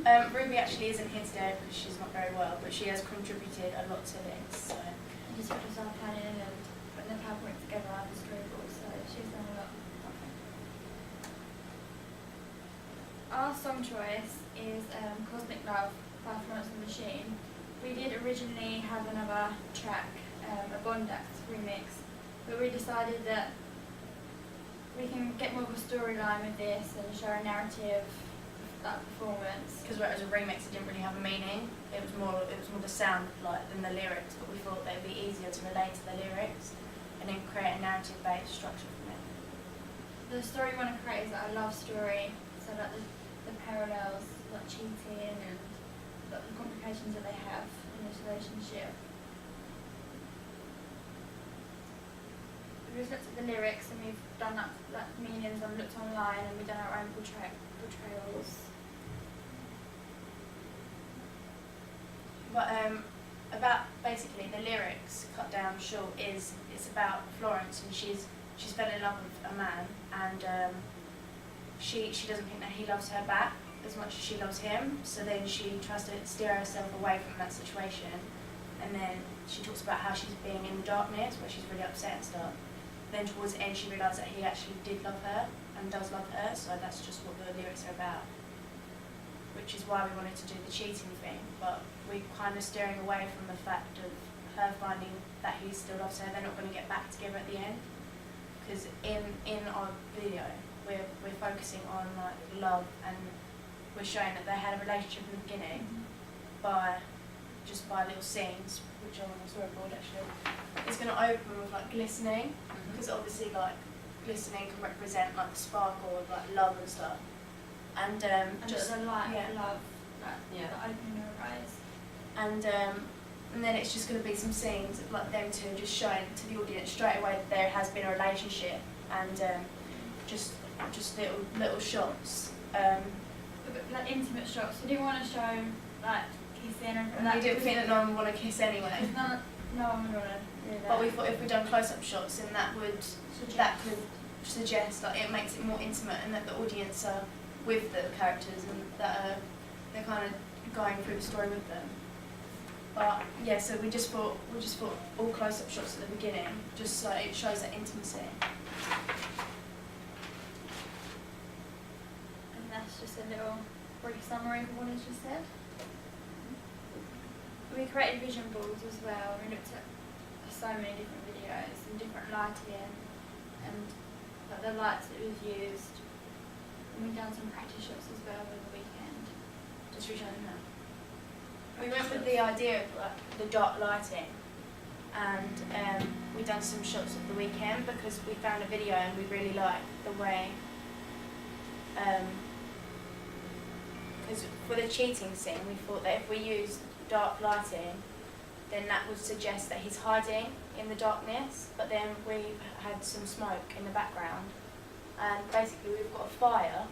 Ruby actually isn't here today because she's not very well, but she has contributed a lot to this. So. I just helped us out planning and putting the PowerPoint together and the storyboard, so she's done a lot. Our song choice is Cosmic Love by Florence and the Machine. We did originally have another track, a Bondax remix, but we decided that we can get more of a storyline with this and show a narrative of that performance. Because whereas a remix, it didn't really have a meaning. It was more the sound like than the lyrics. But we thought that it'd be easier to relate to the lyrics and then create a narrative-based structure from it. The story we want to create is like a love story, so that the parallels, like cheating and the complications that they have in this relationship. We've looked at the lyrics and we've done that meanings and looked online and we've done our own portrayals. But about basically the lyrics cut down short it's about Florence, and she's fell in love with a man, and she doesn't think that he loves her back as much as she loves him. So then she tries to steer herself away from that situation, and then she talks about how she's being in the darkness where she's really upset and stuff. Then towards the end she realised that he actually did love her and does love her, so that's just what the lyrics are about. Which is why we wanted to do the cheating thing, but we're kind of steering away from the fact of her finding that he still loves her. They're not going to get back together at the end, because in our video we're focusing on like love, and we're showing that they had a relationship in the beginning by little scenes, which are on the storyboard actually. It's going to open with like glistening, because obviously like glistening can represent like the sparkle of like love and stuff. And Just the light yeah. of love, the opening of her eyes. And then it's just going to be some scenes of like them two just showing to the audience straight away that there has been a relationship, and just little shots. Like intimate shots. We didn't want to show like kissing and We didn't think that no one would want to kiss anyway. No one would want to do that. But we thought if we'd done close-up shots, then that could suggest like it makes it more intimate, and that the audience are with the characters and that they're kind of going through the story with them. But yeah, so we just thought all close-up shots at the beginning, just so it shows that intimacy. And that's just a little brief summary of what I just said. We created vision boards as well. We looked at so many different videos and different lighting and like the lights that we've used. And we've done some practice shots as well over the weekend. Just reshowing that. We went with the idea of like the dark lighting, and we done some shots of the weekend because we found a video and we really liked the way. Because for the cheating scene, we thought that if we used dark lighting, then that would suggest that he's hiding in the darkness. But then we had some smoke in the background, and basically we've got a fire,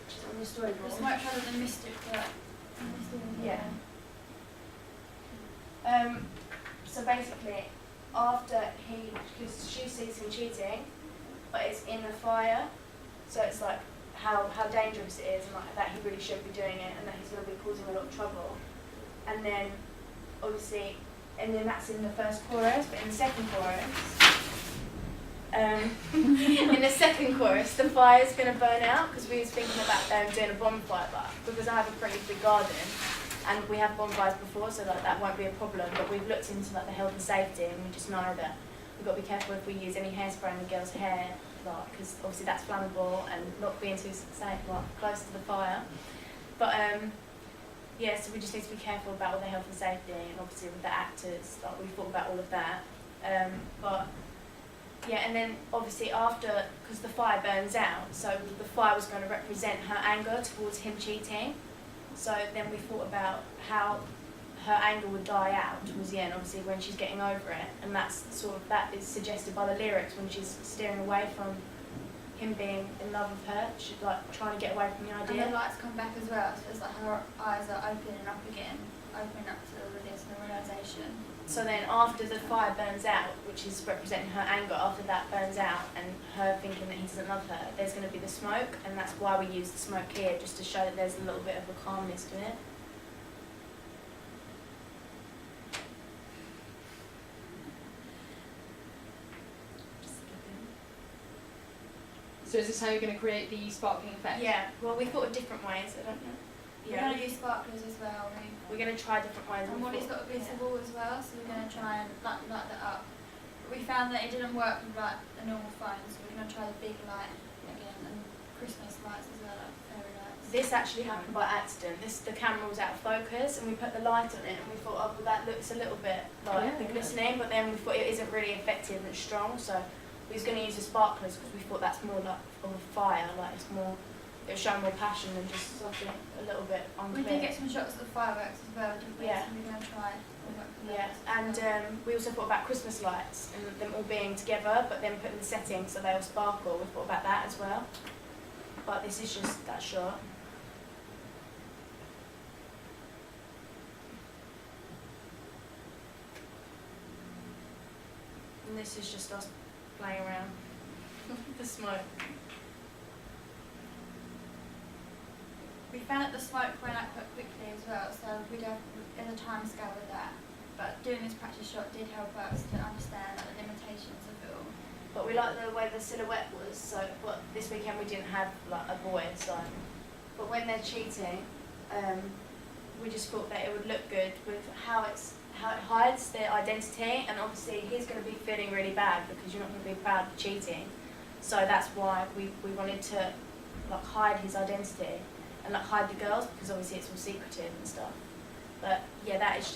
which is on the storyboard. The smoke rather than mystic, but Yeah. So basically, after because she sees him cheating, but it's in the fire, so it's like how dangerous it is, and like that he really should be doing it, and that he's going to be causing a lot of trouble. And then, obviously, that's in the first chorus, but in the second chorus, the fire's going to burn out, because we was thinking about doing a bonfire, but because I have a pretty big garden, and we have bonfires before, so like that won't be a problem. But we've looked into like the health and safety, and we just know that we've got to be careful if we use any hairspray in the girl's hair, like because obviously that's flammable, and not being too safe, like close to the fire. But yeah, so we just need to be careful about all the health and safety, and obviously with the actors, like we thought about all of that. But yeah, and then obviously after, because the fire burns out, so the fire was going to represent her anger towards him cheating. So then we thought about how her anger would die out towards the end, obviously when she's getting over it, and that is suggested by the lyrics when she's steering away from him being in love with her. She's like trying to get away from the idea. And the lights come back as well, so it's like her eyes are opening up again. opening up to all of this and the realisation. So then after the fire burns out, which is representing her anger, after that burns out and her thinking that he doesn't love her, there's going to be the smoke, and that's why we use the smoke here, just to show that there's a little bit of a calmness to it. So is this how you're going to create the sparkling effect? Yeah, well, we thought of different ways, I don't know. We're going to use sparklers as well. We're going to try different ways. And Molly's got a visible as well, so we're going to try and light that up. But we found that it didn't work with like the normal phone, so we're going to try the big light again, and Christmas lights as well, like fairy lights. This actually happened by accident. The camera was out of focus, and we put the light on it, and we thought, oh, well, that looks a little bit like the glistening, but then we thought it isn't really effective and strong, so we was going to use the sparklers because we thought that's more like of a fire, like it's more. It'll show more passion than just something a little bit unclear. We did get some shots of the fireworks as well, didn't we? Yeah. So we're going to try. Yeah, and we also thought about Christmas lights and them all being together, but then putting the settings so they all sparkle. We thought about that as well. But this is just that shot. And this is just us playing around with the smoke. We found that the smoke went out quite quickly as well, so we don't, there's a time scale with that. But doing this practice shot did help us to understand like, the limitations of it all. But we liked the way the silhouette was, so but this weekend we didn't have like a boy, so. But when they're cheating, we just thought that it would look good with how it hides their identity, and obviously he's going to be feeling really bad because you're not going to be proud of cheating. So that's why we wanted to like hide his identity and like hide the girls, because obviously it's all secretive and stuff. But yeah, that is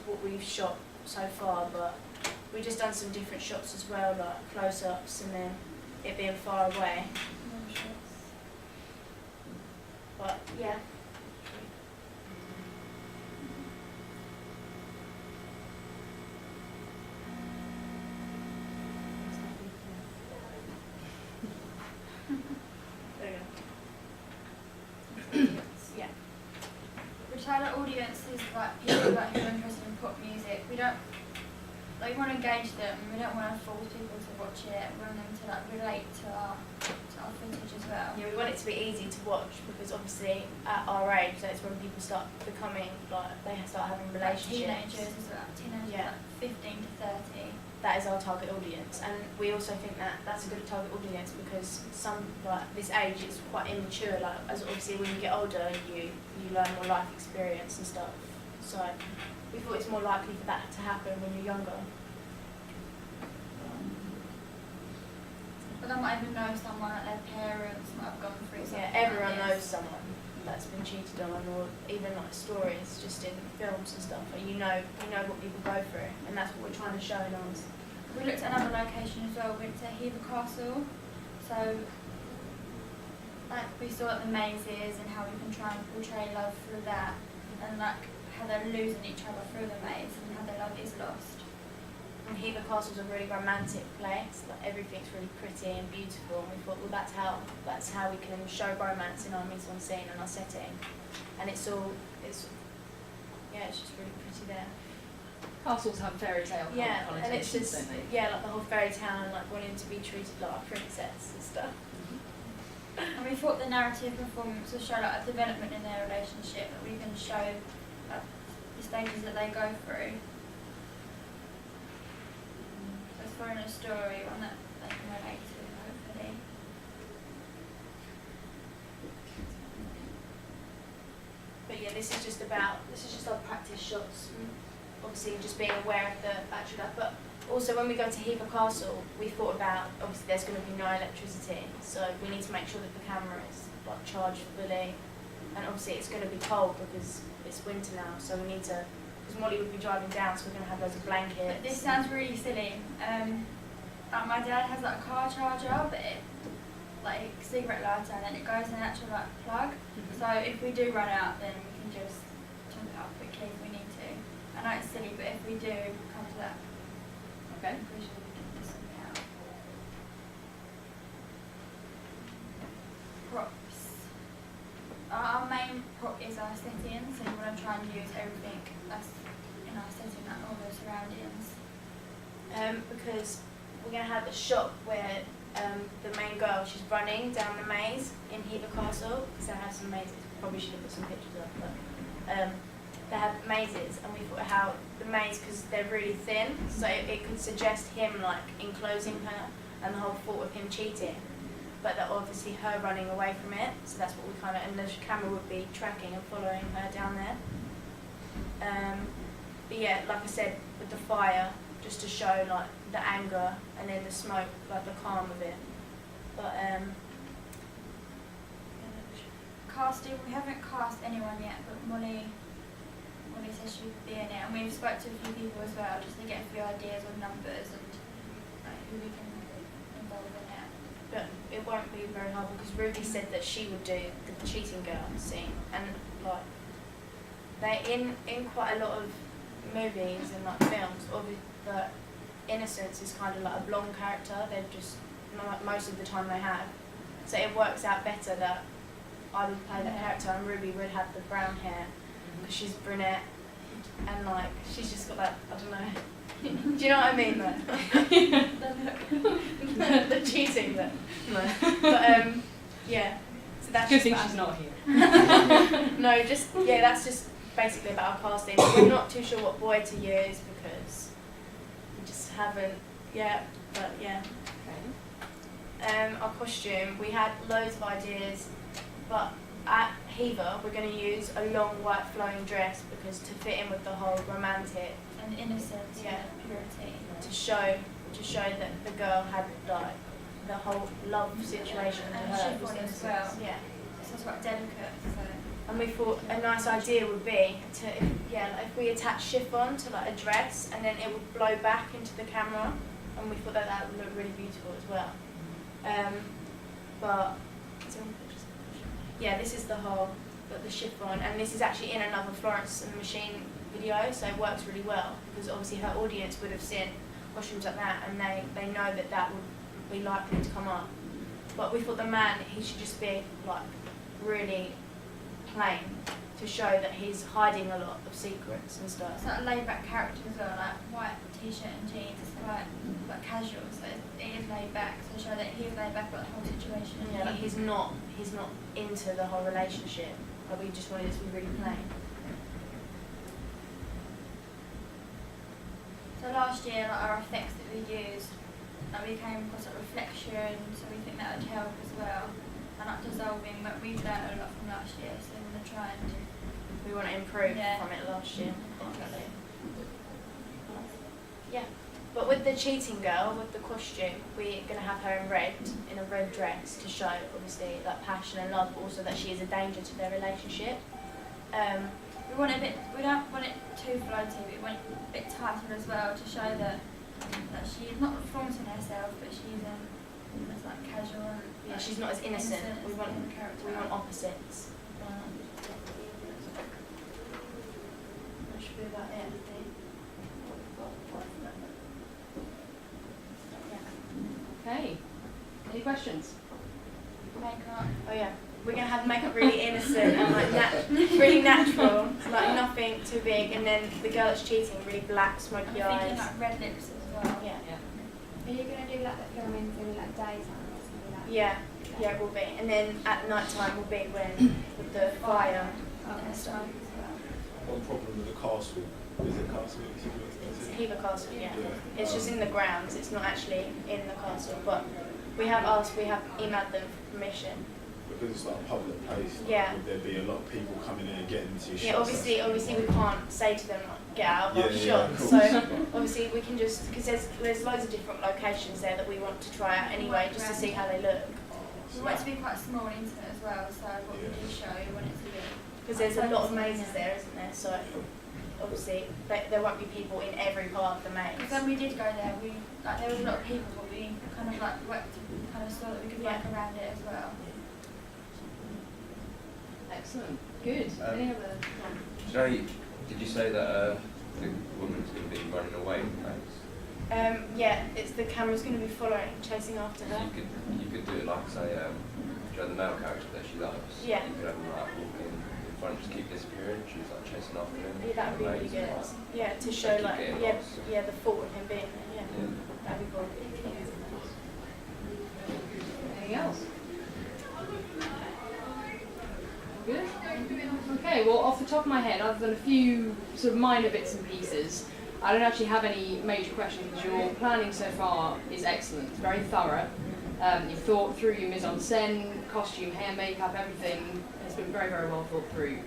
what we've shot so far, but we just done some different shots as well, like close-ups and then it being far away. But yeah. There you go. Yeah. We try to audiences like people like who are interested in pop music. We don't like we want to engage them. We don't want to force people to watch it. We want them to like relate to our footage as well. Yeah, we want it to be easy to watch because obviously at our age, that's when people start becoming like they start having relationships. Like teenagers as well. Teenagers Yeah. like 15 to 30. That is our target audience, and we also think that that's a good target audience because some like this age is quite immature. Like as obviously when you get older, you learn more life experience and stuff. So we thought it's more likely for that to happen when you're younger. But they might even know someone that their parents might have gone through something. Yeah, everyone like knows this. someone that's been cheated on, or even like stories just in films and stuff. And you know what people go through, and that's what we're trying to show in ours. We looked at another location as well. We went to Hever Castle. So like we saw what the maze is and how we can try and portray love through that, and like how they're losing each other through the maze and how their love is lost. And Hever Castle's a really romantic place. Like everything's really pretty and beautiful. And we thought, well, that's how we can show romance in our mise-en-scene and our setting. And it's just really pretty there. Castles have fairy tale Yeah, and it's connotations, just don't they? like the whole fairy tale and like wanting to be treated like a princess and stuff. And we thought the narrative performance will show like a development in their relationship, that we can show like, the stages that they go through. So it's following a story, one that they can relate to, hopefully. But yeah, this is just our practice shots. Obviously, just being aware of the battery life. But also, when we go to Hever Castle, we thought about obviously there's going to be no electricity, so we need to make sure that the camera is like charged fully. And obviously, it's going to be cold because it's winter now, so we need to. Because Molly would be driving down, so we're going to have loads of blankets. But this sounds really silly. Like my dad has like a car charger, but it like cigarette lighter, and then it goes in an actual like plug. So if we do run out, then we can just turn it up quickly if we need to. I know it's silly, but if we do come to that, Okay. I'm pretty sure we can do something out. Props. Our main main prop is our setting, so you want to try and use everything that's in our setting, like all the surroundings. Because we're going to have a shot where the main girl, she's running down the maze in Hever Castle, because they have some mazes. Probably should have put some pictures up, but they have mazes, and we thought how the maze, because they're really thin, so it could suggest him like enclosing her, and the whole thought of him cheating. But that obviously her running away from it, so that's what we kind of, and the camera would be tracking and following her down there. But yeah, like I said, with the fire, just to show like the anger, and then the smoke, like the calm of it. But Casting, we haven't cast anyone yet, but Molly says she would be in it, and we've spoke to a few people as well, just to get a few ideas on numbers and like, who we can involve in it. but it won't be very hard because Ruby said that she would do the cheating girl scene, and like they in quite a lot of movies and like films, obviously the Innocence is kind of like a blonde character. They've just most of the time they have, so it works out better that I would play that character and Ruby would have the brown hair because she's brunette and like she's just got that, I don't know. Do you know what I mean? Like, the cheating bit. No. But yeah. So that's Good just thing about- she's not here. No, just yeah, that's just basically about our casting. We're not too sure what boy to use because we just haven't yet. But yeah. Okay. Our costume, we had loads of ideas, but at Hever we're going to use a long white flowing dress because to fit in with the whole romantic, And innocence, Yeah. and purity. to show that the girl had like the whole love situation to And her. chiffon was as innocence. well. Yeah. So it's quite delicate, so. And we thought a nice idea would be to, like if we attach chiffon to like a dress and then it would blow back into the camera, and we thought that that would look really beautiful as well. But yeah, this is the whole, but the chiffon, and this is actually in another Florence and the Machine video, so it works really well because obviously her audience would have seen costumes like that, and they know that that would be likely to come up. But we thought the man, he should just be like really plain to show that he's hiding a lot of secrets and stuff. It's like a laid back character as well, like white t-shirt and jeans, it's quite like casual, so it is laid back, so show that he is laid back about the whole situation. And Yeah, like he's not into the whole relationship. Like we just wanted it to be really plain. So last year, like our effects that we used, like we came across a reflection, so we think that would help as well. And like dissolving, but we've learned a lot from last year, so we're going to try and We want to improve Yeah. from it last year. Definitely. Yeah. But with the cheating girl, with the costume, we're going to have her in a red dress to show, obviously, like passion and love, but also that she is a danger to their relationship. we want it a bit, we don't want it too floaty, we want it a bit tighter as well to show that she's not flaunting herself, but she's it's like casual and Yeah, she's not as innocent. We want character. opposites. That should be about it, I think. Yeah. Okay. Any questions? Makeup. Oh yeah, we're gonna have makeup really innocent and like really natural, like nothing too big, and then the girl that's cheating, really black, I'm smoky thinking eyes. like red lips as well. Yeah, Are you going to do like the filming thing like daytime or something like that? yeah, it will be. And then at night time will be when with the fire. And stuff as well. One problem with the castle is it castle? It's Hever Castle, yeah. It's just in the grounds. It's not actually in the castle, but we have emailed them for permission. Because it's like a public place. Like, Yeah. Would there be a lot of people coming in and getting into your Yeah, shots? obviously we can't say to them like, get out of our Yeah, shop. of course. So obviously we can just, because there's loads of different locations there that we want to try out anyway, just to see how they look. We want it to be quite small and intimate as well, so what we do show, we want it to be. Because there's a lot of mazes there, isn't there? So obviously there won't be people in every part of the maze. Because when we did go there, there was a lot of people, but we kind of like worked, kind of saw that we could work Yeah. around it as well. Excellent. Good. Any other? Did you say that the woman's going to be running away from things? Yeah, it's the camera's going to be following, chasing after her. You could do it like say, the male character that she loves. Yeah. You could have them like walking keep disappearing. She was like chasing after him. Yeah, that would be really Loads good. and, Yeah, to They show keep like getting yeah, lost. yeah, the fault of him being there. Yeah, Yeah. that'd be cool. Anything else? Good. Okay, well, off the top of my head, other than a few sort of minor bits and pieces, I don't actually have any major questions. Your planning so far is excellent. It's very thorough. You've thought through your mise en scène, costume, hair, makeup, everything has been very, very well thought through.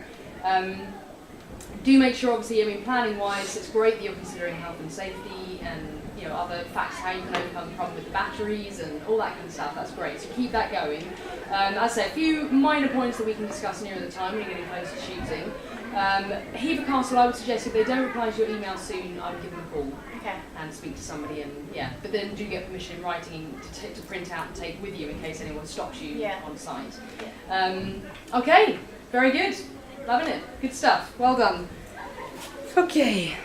Do make sure, obviously, I mean, planning-wise, it's great that you're considering health and safety and other factors, how you can overcome the problem with the batteries and all that kind of stuff. That's great. So keep that going. As I say, a few minor points that we can discuss nearer the time when you're getting close to shooting. Hever Castle, I would suggest if they don't reply to your email soon, I would give them a call Okay. and speak to somebody, and but then do get permission in writing to print out and take with you in case anyone stops you on site. Okay, very good. Loving it. Good stuff. Well done. Okay.